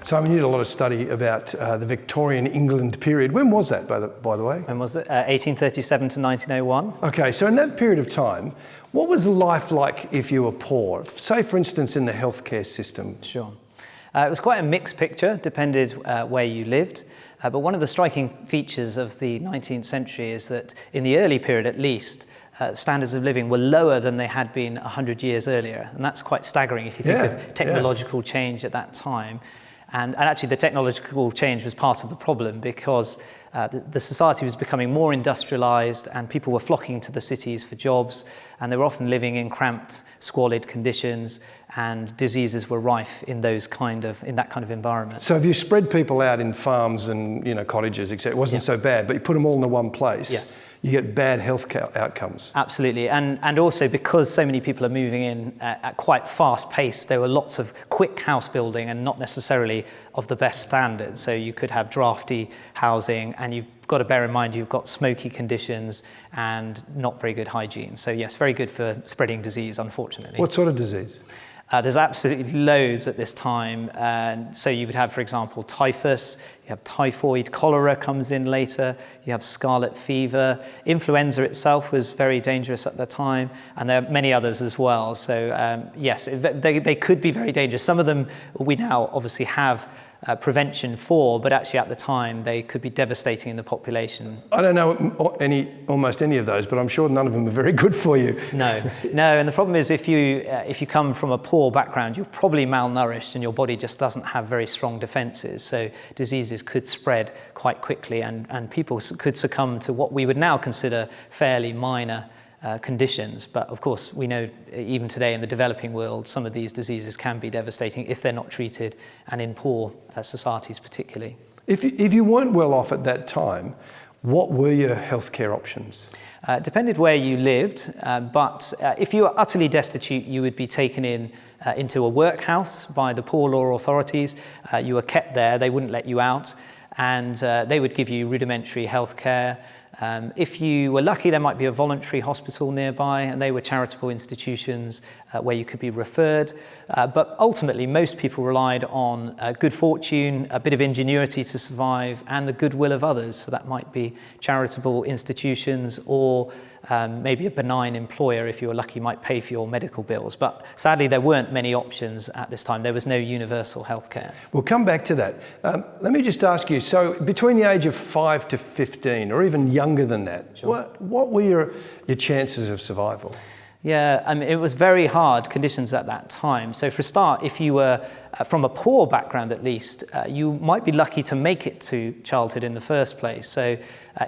Simon, you did a lot of study about the Victorian England period. When was that, by the way? When was it? 1837 to 1901. Okay, so in that period of time, what was life like if you were poor? Say, for instance, in the healthcare system. Sure. It was quite a mixed picture, depended where you lived. But one of the striking features of the 19th century is that in the early period at least, standards of living were lower than they had been 100 years earlier. And that's quite staggering if you think of technological change at that time. And actually the technological change was part of the problem because the society was becoming more industrialized and people were flocking to the cities for jobs, and they were often living in cramped, squalid conditions, and diseases were rife in that kind of environment. So if you spread people out in farms and cottages, etc., it wasn't so bad, but you put them all in the one place, you get bad health outcomes. Absolutely, and also because so many people are moving in at quite fast pace, there were lots of quick house building and not necessarily of the best standards. So you could have drafty housing, and you've got to bear in mind you've got smoky conditions and not very good hygiene. So yes, very good for spreading disease, unfortunately. What sort of disease? There's absolutely loads at this time. So you would have, for example, typhus, you have typhoid, cholera comes in later, you have scarlet fever. Influenza itself was very dangerous at the time, and there are many others as well. So yes, they could be very dangerous. Some of them we now obviously have prevention for, but actually at the time they could be devastating in the population. I don't know almost any of those, but I'm sure none of them are very good for you. No, and the problem is if you come from a poor background, you're probably malnourished and your body just doesn't have very strong defences. So diseases could spread quite quickly, and people could succumb to what we would now consider fairly minor conditions. But of course, we know even today in the developing world, some of these diseases can be devastating if they're not treated, and in poor societies particularly. If you weren't well off at that time, what were your healthcare options? Depended where you lived, but if you were utterly destitute, you would be taken into a workhouse by the poor law authorities. You were kept there, they wouldn't let you out, and they would give you rudimentary healthcare. If you were lucky, there might be a voluntary hospital nearby, and they were charitable institutions where you could be referred. But ultimately, most people relied on good fortune, a bit of ingenuity to survive, and the goodwill of others. So that might be charitable institutions, or maybe a benign employer, if you were lucky, might pay for your medical bills. But sadly, there weren't many options at this time. There was no universal healthcare. We'll come back to that. Let me just ask you, so between the age of 5 to 15, or even younger than that, what were your chances of survival? Yeah, I mean, it was very hard conditions at that time. So for a start, if you were from a poor background at least, you might be lucky to make it to childhood in the first place. So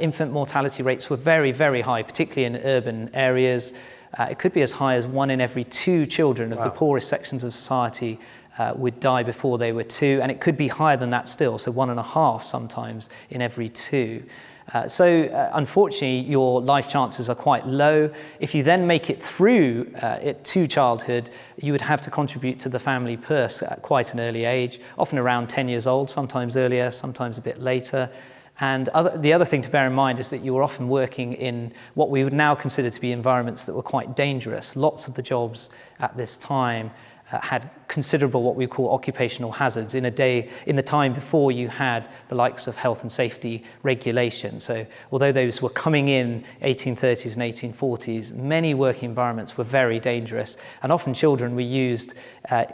infant mortality rates were very, very high, particularly in urban areas. It could be as high as 1 in every 2 children of the poorest sections of society would die before they were 2, and it could be higher than that still, so 1.5 sometimes in every 2. So unfortunately, your life chances are quite low. If you then make it through to childhood, you would have to contribute to the family purse at quite an early age, often around 10 years old, sometimes earlier, sometimes a bit later. And the other thing to bear in mind is that you were often working in what we would now consider to be environments that were quite dangerous. Lots of the jobs at this time had considerable what we call occupational hazards in the time before you had the likes of health and safety regulation. So although those were coming in 1830s and 1840s, many working environments were very dangerous, and often children were used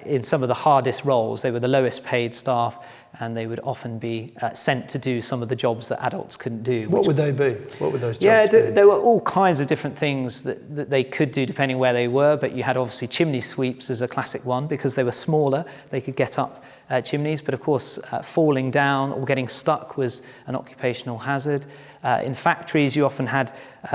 in some of the hardest roles. They were the lowest paid staff, and they would often be sent to do some of the jobs that adults couldn't do. What would they be? What would those jobs be? There were all kinds of different things that they could do depending where they were, but you had obviously chimney sweeps as a classic one because they were smaller, they could get up chimneys, but of course falling down or getting stuck was an occupational hazard. In factories, you often had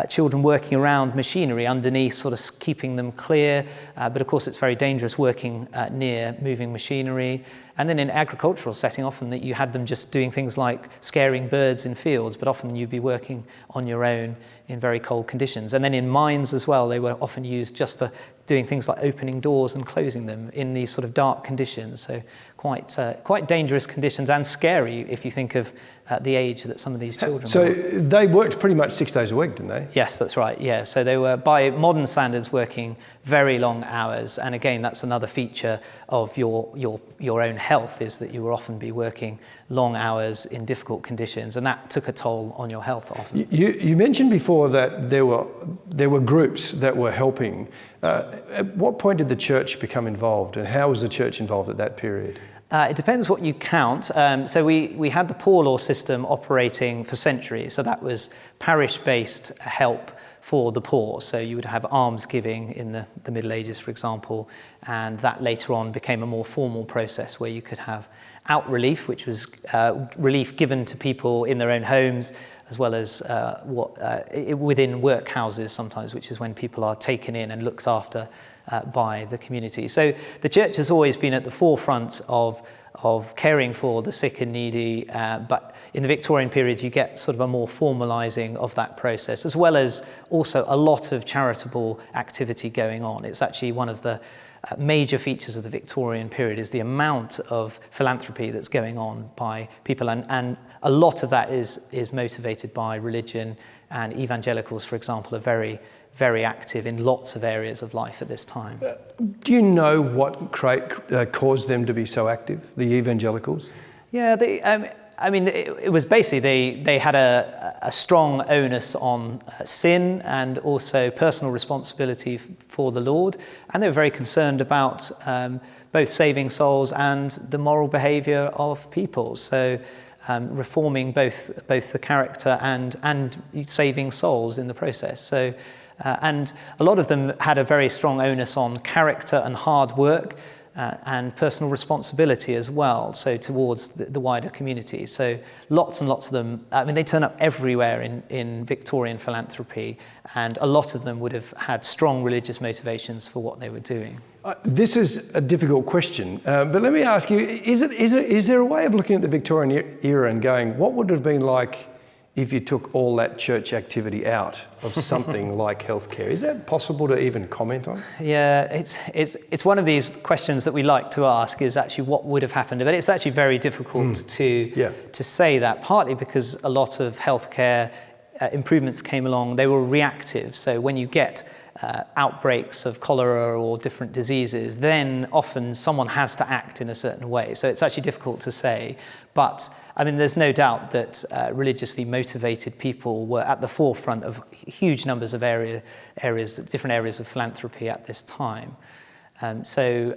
children working around machinery underneath, sort of keeping them clear, but of course it's very dangerous working near moving machinery. And then in agricultural setting, often that you had them just doing things like scaring birds in fields, but often you'd be working on your own in very cold conditions. And then in mines as well, they were often used just for doing things like opening doors and closing them in these sort of dark conditions. So quite dangerous conditions, and scary if you think of the age that some of these children So were. they worked pretty much 6 days a week, didn't eh? Yes, that's right. Yeah, so they were, by modern standards, working very long hours. And again, that's another feature of your own health, is that you will often be working long hours in difficult conditions, and that took a toll on your health often. You mentioned before that there were groups that were helping. At what point did the church become involved, and how was the church involved at that period? It depends what you count. So we had the poor law system operating for centuries. So that was parish-based help for the poor. So you would have alms giving in the Middle Ages, for example, and that later on became a more formal process where you could have out relief, which was relief given to people in their own homes, as well as within workhouses sometimes, which is when people are taken in and looked after by the community. So the church has always been at the forefront of caring for the sick and needy, but in the Victorian period you get sort of a more formalising of that process, as well as also a lot of charitable activity going on. It's actually one of the major features of the Victorian period is the amount of philanthropy that's going on by people, and a lot of that is motivated by religion, and evangelicals, for example, are very active in lots of areas of life at this time. Do you know what caused them to be so active, the evangelicals? Yeah, it was basically they had a strong onus on sin and also personal responsibility for the Lord, and they were very concerned about both saving souls and the moral behaviour of people. So reforming both the character and saving souls in the process. So. And a lot of them had a very strong onus on character and hard work and personal responsibility as well, so towards the wider community. So lots and lots of them, they turn up everywhere in Victorian philanthropy, and a lot of them would have had strong religious motivations for what they were doing. This is a difficult question, but let me ask you, is there a way of looking at the Victorian era and going, what would it have been like if you took all that church activity out of something like healthcare? Is that possible to even comment on? Yeah, it's one of these questions that we like to ask, is actually what would have happened. But it's actually very difficult to say that, partly because a lot of healthcare improvements came along, they were reactive. So when you get outbreaks of cholera or different diseases, then often someone has to act in a certain way. So it's actually difficult to say. But there's no doubt that religiously motivated people were at the forefront of huge numbers of different areas of philanthropy at this time. So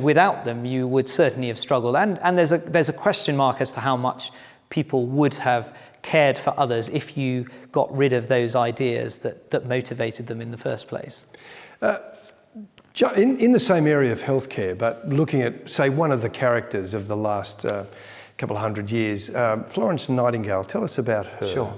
without them, you would certainly have struggled. And there's a question mark as to how much people would have cared for others if you got rid of those ideas that motivated them in the first place. In the same area of healthcare, but looking at, say, one of the characters of the last couple of hundred years, Florence Nightingale, tell us about her. Sure.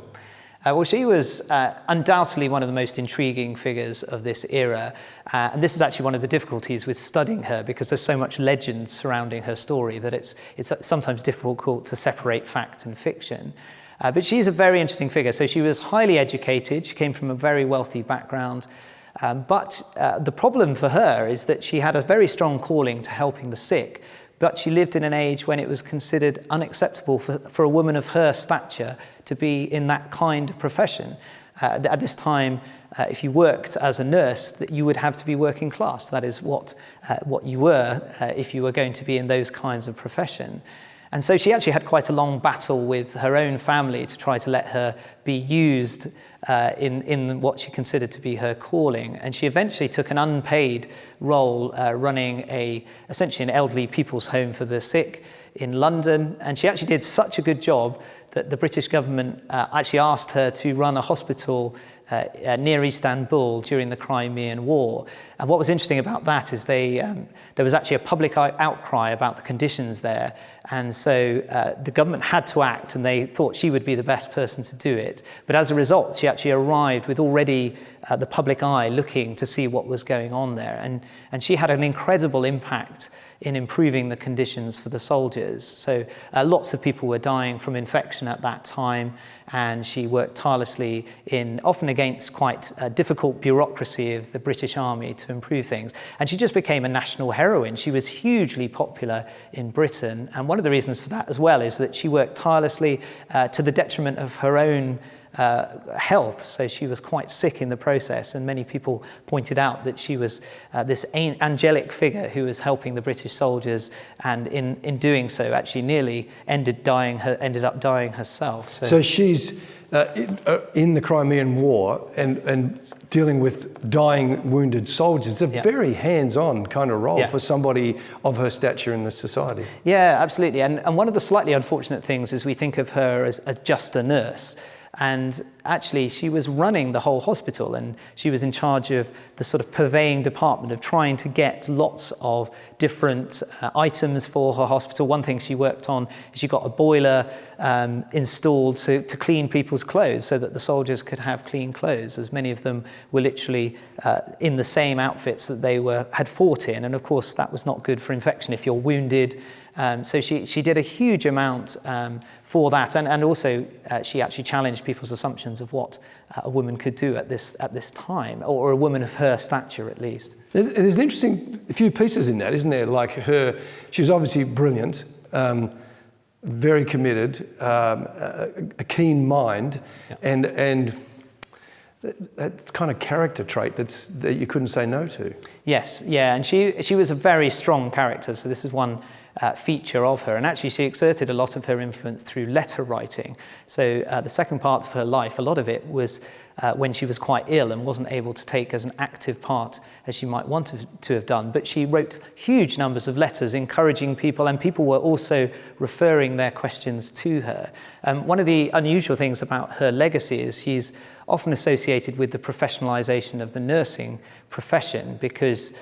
Well, she was undoubtedly one of the most intriguing figures of this era, and this is actually one of the difficulties with studying her, because there's so much legend surrounding her story that it's sometimes difficult to separate fact and fiction. But she's a very interesting figure. So she was highly educated, she came from a very wealthy background, but the problem for her is that she had a very strong calling to helping the sick, but she lived in an age when it was considered unacceptable for a woman of her stature to be in that kind of profession. At this time, if you worked as a nurse, that you would have to be working class. That is what you were if you were going to be in those kinds of profession. And so she actually had quite a long battle with her own family to try to let her be used in what she considered to be her calling. And she eventually took an unpaid role running essentially an elderly people's home for the sick in London. And she actually did such a good job that the British government actually asked her to run a hospital near Istanbul during the Crimean War. And what was interesting about that is there was actually a public outcry about the conditions there. And so the government had to act, and they thought she would be the best person to do it. But as a result, she actually arrived with already the public eye looking to see what was going on there. And she had an incredible impact in improving the conditions for the soldiers. So lots of people were dying from infection at that time, and she worked tirelessly often against quite a difficult bureaucracy of the British Army to improve things. And she just became a national heroine. She was hugely popular in Britain, and one of the reasons for that as well is that she worked tirelessly to the detriment of her own health. So she was quite sick in the process, and many people pointed out that she was this angelic figure who was helping the British soldiers, and in doing so actually nearly ended up dying herself. So she's in the Crimean War and dealing with dying, wounded soldiers. It's a very hands-on kind of role for somebody of her stature in the society. Yeah, absolutely. And one of the slightly unfortunate things is we think of her as just a nurse. And actually, she was running the whole hospital, and she was in charge of the sort of purveying department of trying to get lots of different items for her hospital. One thing she worked on is she got a boiler installed to clean people's clothes so that the soldiers could have clean clothes, as many of them were literally in the same outfits that they had fought in. And of course, that was not good for infection if you're wounded. So she did a huge amount for that, and also she actually challenged people's assumptions of what a woman could do at this time, or a woman of her stature at least. There's an interesting few pieces in that, isn't there? Like she was obviously brilliant, very committed, a keen mind, and that kind of character trait that you couldn't say no to. Yes, yeah, and she was a very strong character. So this is one feature of her, and actually she exerted a lot of her influence through letter writing. So the second part of her life, a lot of it was when she was quite ill and wasn't able to take as an active part as she might want to have done. But she wrote huge numbers of letters encouraging people, and people were also referring their questions to her. One of the unusual things about her legacy is she's often associated with the professionalisation of the nursing profession, because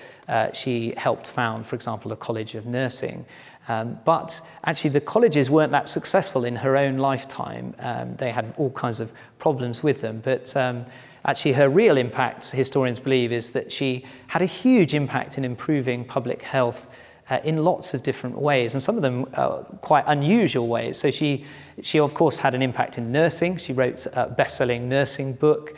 she helped found, for example, a college of nursing. But actually the colleges weren't that successful in her own lifetime. They had all kinds of problems with them. But actually her real impact, historians believe, is that she had a huge impact in improving public health in lots of different ways, and some of them quite unusual ways. So she of course had an impact in nursing. She wrote a best-selling nursing book.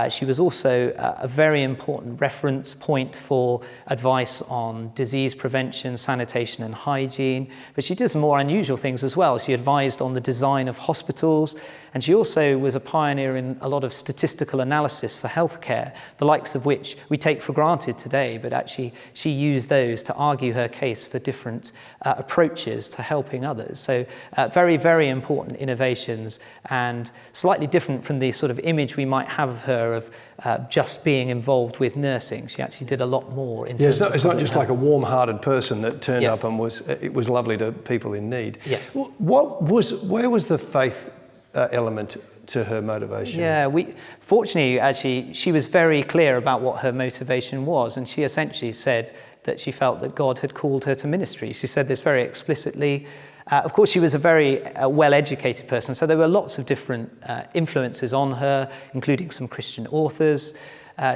She was also a very important reference point for advice on disease prevention, sanitation and hygiene. But she did some more unusual things as well. She advised on the design of hospitals, and she also was a pioneer in a lot of statistical analysis for healthcare, the likes of which we take for granted today, but actually she used those to argue her case for different approaches to helping others. So very, very important innovations, and slightly different from the sort of image we might have of her of just being involved with nursing. She actually did a lot more. It's not just like a warm-hearted person that turned up and it was lovely to people in need. Yes. Where was the faith element to her motivation? Yeah, fortunately, actually, she was very clear about what her motivation was, and she essentially said that she felt that God had called her to ministry. She said this very explicitly. Of course, she was a very well-educated person, so there were lots of different influences on her, including some Christian authors.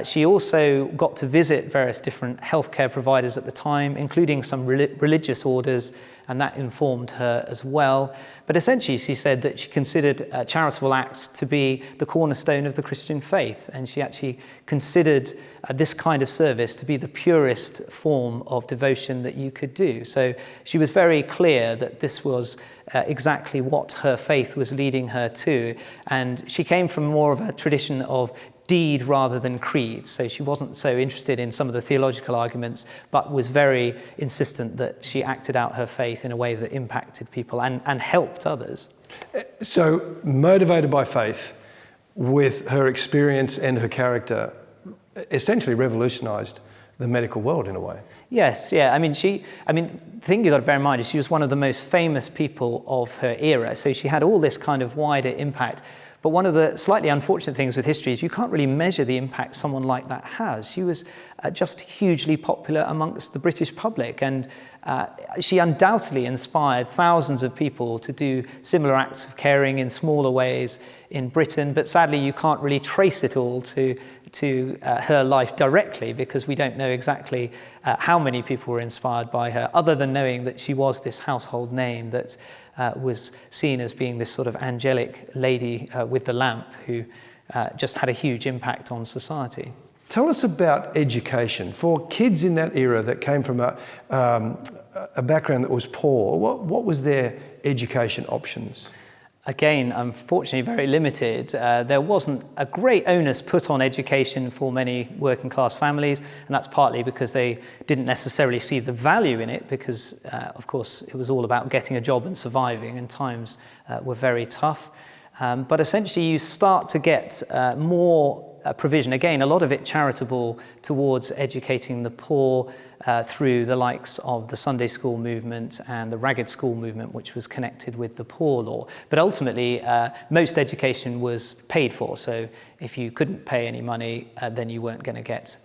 She also got to visit various different healthcare providers at the time, including some religious orders, and that informed her as well. But essentially, she said that she considered charitable acts to be the cornerstone of the Christian faith, and she actually considered this kind of service to be the purest form of devotion that you could do. So she was very clear that this was exactly what her faith was leading her to, and she came from more of a tradition of deed rather than creed. So she wasn't so interested in some of the theological arguments, but was very insistent that she acted out her faith in a way that impacted people and helped others. So motivated by faith, with her experience and her character, essentially revolutionised the medical world in a way. Yes, yeah. The thing you've got to bear in mind is she was one of the most famous people of her era. So she had all this kind of wider impact. But one of the slightly unfortunate things with history is you can't really measure the impact someone like that has. She was just hugely popular amongst the British public, and she undoubtedly inspired thousands of people to do similar acts of caring in smaller ways in Britain. But sadly, you can't really trace it all to her life directly, because we don't know exactly how many people were inspired by her, other than knowing that she was this household name that was seen as being this sort of angelic lady with the lamp who just had a huge impact on society. Tell us about education. For kids in that era that came from a background that was poor, what was their education options? Again, unfortunately, very limited. There wasn't a great onus put on education for many working class families, and that's partly because they didn't necessarily see the value in it because, of course, it was all about getting a job and surviving, and times were very tough. But essentially, you start to get more provision, again, a lot of it charitable, towards educating the poor through the likes of the Sunday school movement and the ragged school movement, which was connected with the poor law. But ultimately, most education was paid for. So if you couldn't pay any money, then you weren't going to get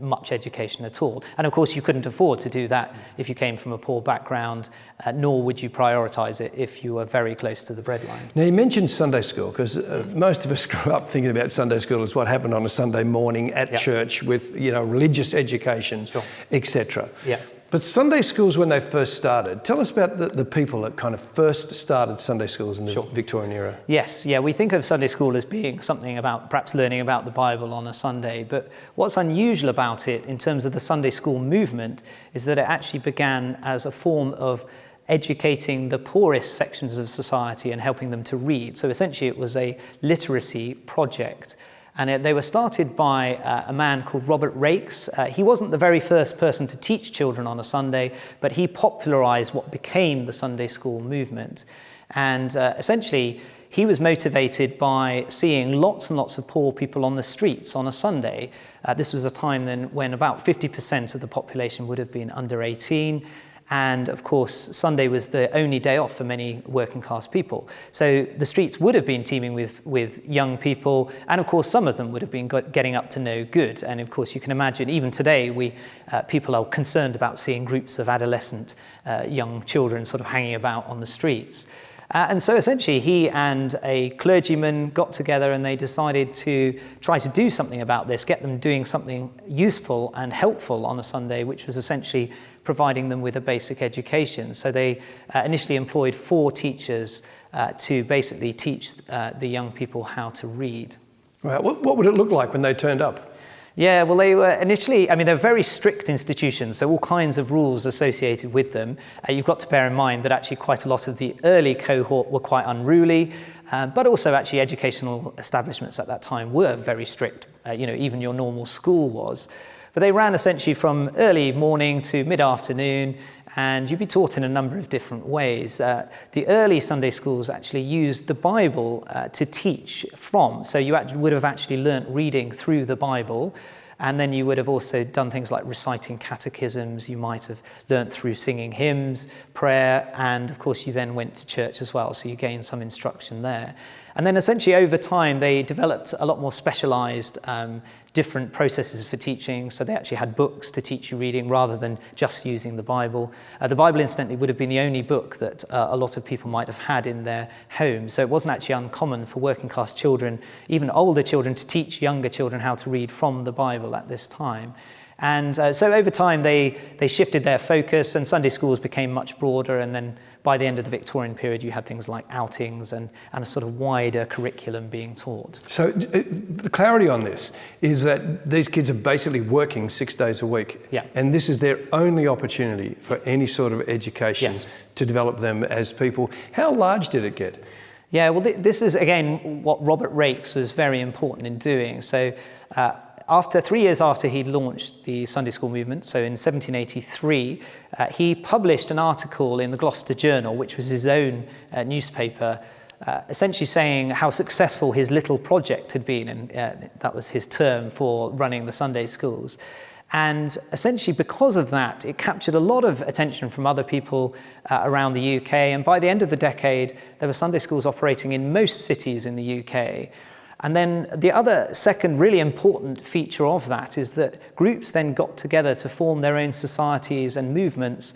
much education at all. And of course, you couldn't afford to do that if you came from a poor background, nor would you prioritize it if you were very close to the breadline. Now, you mentioned Sunday school, because most of us grew up thinking about Sunday school as what happened on a Sunday morning at church with, religious education, etc. Yeah. But Sunday schools, when they first started, tell us about the people that kind of first started Sunday schools in the Victorian era. Yes, we think of Sunday school as being something about perhaps learning about the Bible on a Sunday, but what's unusual about it in terms of the Sunday school movement is that it actually began as a form of educating the poorest sections of society and helping them to read. So essentially it was a literacy project. And they were started by a man called Robert Raikes. He wasn't the very first person to teach children on a Sunday, but he popularized what became the Sunday school movement. And essentially, he was motivated by seeing lots and lots of poor people on the streets on a Sunday. This was a time then when about 50% of the population would have been under 18. And of course, Sunday was the only day off for many working class people. So the streets would have been teeming with young people. And of course, some of them would have been getting up to no good. And of course, you can imagine, even today, people are concerned about seeing groups of adolescent young children sort of hanging about on the streets. And so essentially, he and a clergyman got together and they decided to try to do something about this, get them doing something useful and helpful on a Sunday, which was essentially providing them with a basic education. So they initially employed 4 teachers to basically teach the young people how to read. Right. What would it look like when they turned up? Yeah, well, they were initially, they're very strict institutions, so all kinds of rules associated with them. You've got to bear in mind that actually quite a lot of the early cohort were quite unruly, but also actually educational establishments at that time were very strict. Even your normal school was. But they ran essentially from early morning to mid-afternoon, and you'd be taught in a number of different ways. The early Sunday schools actually used the Bible to teach from. So you would have actually learnt reading through the Bible, and then you would have also done things like reciting catechisms. You might have learnt through singing hymns, prayer, and of course you then went to church as well, so you gained some instruction there. And then essentially over time they developed a lot more specialised different processes for teaching. So they actually had books to teach you reading rather than just using the Bible. The Bible, incidentally, would have been the only book that a lot of people might have had in their homes. So it wasn't actually uncommon for working class children, even older children, to teach younger children how to read from the Bible at this time. And so over time they shifted their focus and Sunday schools became much broader, and then by the end of the Victorian period you had things like outings and a sort of wider curriculum being taught. So the clarity on this is that these kids are basically working 6 days a week, and this is their only opportunity for any sort of education to develop them as people. How large did it get? Yeah, well this is again what Robert Raikes was very important in doing. So after 3 years after he launched the Sunday school movement, so in 1783, he published an article in the Gloucester Journal, which was his own newspaper, essentially saying how successful his little project had been, and that was his term for running the Sunday schools. And essentially because of that, it captured a lot of attention from other people around the UK, and by the end of the decade, there were Sunday schools operating in most cities in the UK. And then the other second really important feature of that is that groups then got together to form their own societies and movements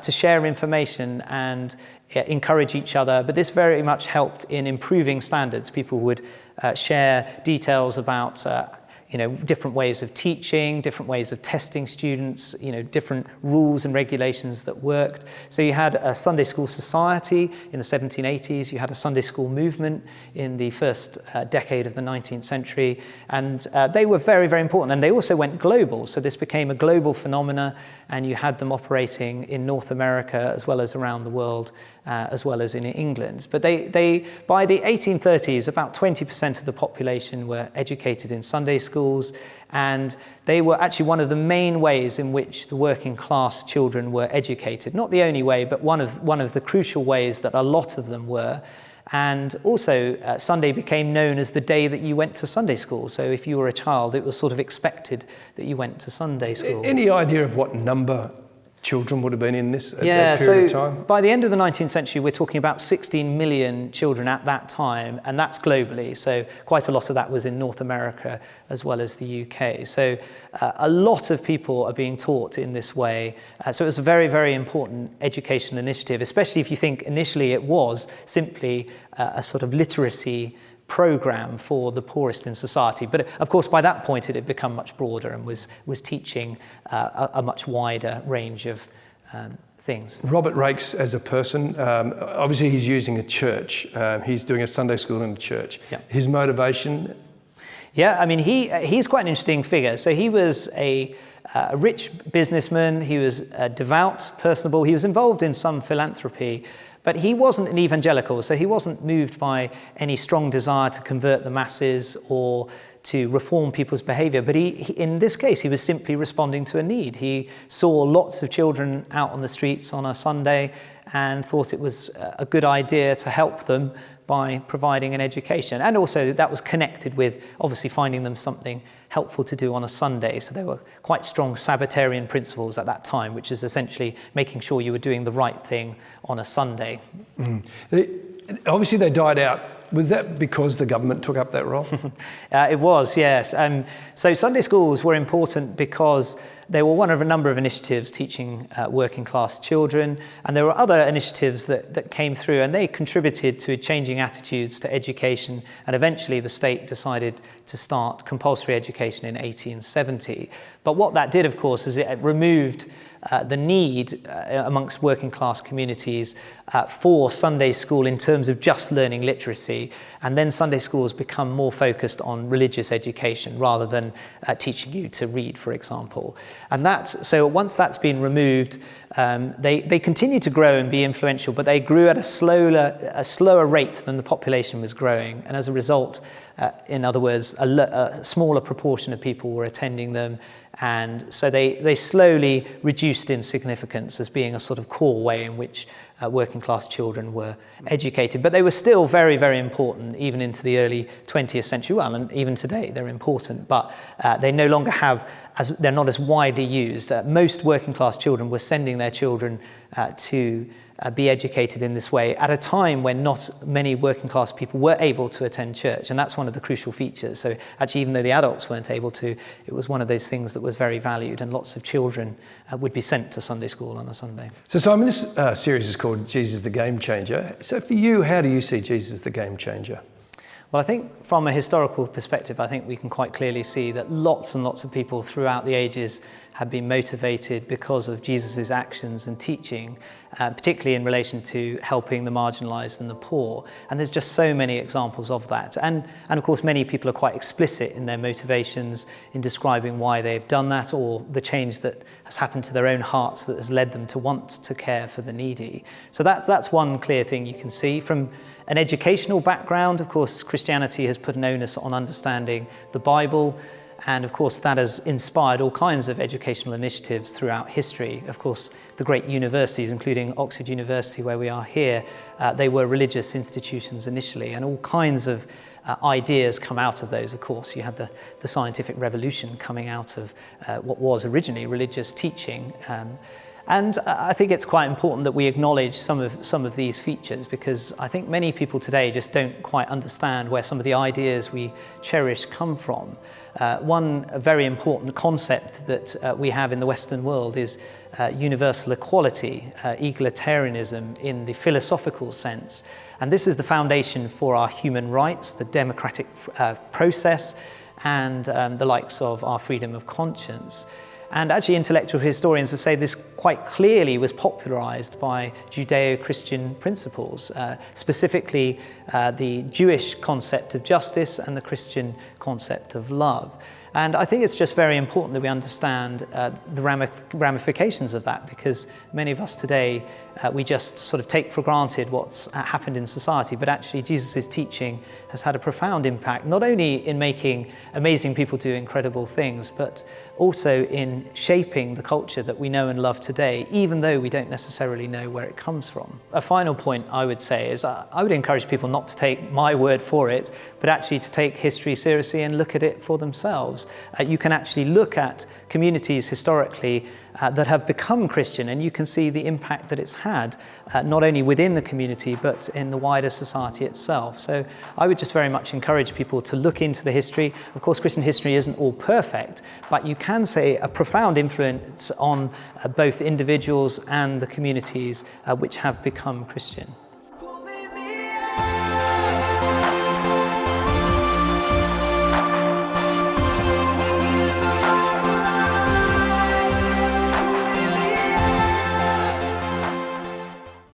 to share information and encourage each other. But this very much helped in improving standards. People would share details about different ways of teaching, different ways of testing students, different rules and regulations that worked. So you had a Sunday school society in the 1780s, you had a Sunday school movement in the first decade of the 19th century, and they were very, very important. And they also went global, so this became a global phenomena, and you had them operating in North America as well as around the world, as well as in England. But they by the 1830s, about 20% of the population were educated in Sunday schools, and they were actually one of the main ways in which the working class children were educated. Not the only way, but one of the crucial ways that a lot of them were. And also, Sunday became known as the day that you went to Sunday school. So if you were a child, it was sort of expected that you went to Sunday school. Any idea of what number children would have been in this at that period of time? By the end of the 19th century, we're talking about 16 million children at that time, and that's globally. So quite a lot of that was in North America as well as the UK. So a lot of people are being taught in this way. So it was a very, very important educational initiative, especially if you think initially it was simply a sort of literacy program for the poorest in society. But of course, by that point, it had become much broader and was teaching a much wider range of things. Robert Raikes as a person, obviously he's using a church. He's doing a Sunday school in a church. Yeah. His motivation? Yeah, I mean, he's quite an interesting figure. So he was a rich businessman. He was devout, personable. He was involved in some philanthropy. But he wasn't an evangelical, so he wasn't moved by any strong desire to convert the masses or to reform people's behavior. But in this case, he was simply responding to a need. He saw lots of children out on the streets on a Sunday and thought it was a good idea to help them by providing an education. And also that was connected with obviously finding them something helpful to do on a Sunday. So there were quite strong Sabbatarian principles at that time, which is essentially making sure you were doing the right thing on a Sunday. Mm. Obviously they died out. Was that because the government took up that role? It was, yes. So Sunday schools were important because they were one of a number of initiatives teaching working class children, and there were other initiatives that came through, and they contributed to changing attitudes to education, and eventually the state decided to start compulsory education in 1870. But what that did, of course, is it removed the need amongst working class communities for Sunday school in terms of just learning literacy, and then Sunday schools become more focused on religious education rather than teaching you to read, for example. And so once that's been removed, they continued to grow and be influential, but they grew at a slower rate than the population was growing, and as a result, in other words, a smaller proportion of people were attending them, and so they slowly reduced in significance as being a sort of core way in which working class children were educated. But they were still very, very important even into the early 20th century. Well, and even today they're important, but they no longer they're not as widely used. Most working class children were sending their children to be educated in this way at a time when not many working class people were able to attend church, and that's one of the crucial features. So actually, even though the adults weren't able to, it was one of those things that was very valued, and lots of children would be sent to Sunday school on a Sunday. So Simon, this series is called Jesus the Game Changer. So for you, how do you see Jesus the Game Changer? Well, I think from a historical perspective, I think we can quite clearly see that lots and lots of people throughout the ages have been motivated because of Jesus's actions and teaching, particularly in relation to helping the marginalised and the poor. And there's just so many examples of that. And of course, many people are quite explicit in their motivations in describing why they've done that, or the change that has happened to their own hearts that has led them to want to care for the needy. So that's one clear thing you can see. From an educational background, of course, Christianity has put an onus on understanding the Bible, and of course that has inspired all kinds of educational initiatives throughout history. Of course, the great universities, including Oxford University, where we are here, they were religious institutions initially, and all kinds of ideas come out of those. Of course, you had the scientific revolution coming out of what was originally religious teaching. And I think it's quite important that we acknowledge some of these features, because I think many people today just don't quite understand where some of the ideas we cherish come from. One very important concept that we have in the Western world is universal equality, egalitarianism in the philosophical sense. And this is the foundation for our human rights, the democratic process, and the likes of our freedom of conscience. And actually intellectual historians have said this quite clearly was popularized by Judeo-Christian principles, specifically the Jewish concept of justice and the Christian concept of love. And I think it's just very important that we understand the ramifications of that, because many of us today, we just sort of take for granted what's happened in society, but actually Jesus' teaching has had a profound impact, not only in making amazing people do incredible things, but also in shaping the culture that we know and love today, even though we don't necessarily know where it comes from. A final point I would say is I would encourage people not to take my word for it, but actually to take history seriously and look at it for themselves. You can actually look at communities historically that have become Christian, and you can see the impact that it's had, not only within the community, but in the wider society itself. So I would just very much encourage people to look into the history. Of course, Christian history isn't all perfect, but you can say a profound influence on both individuals and the communities which have become Christian.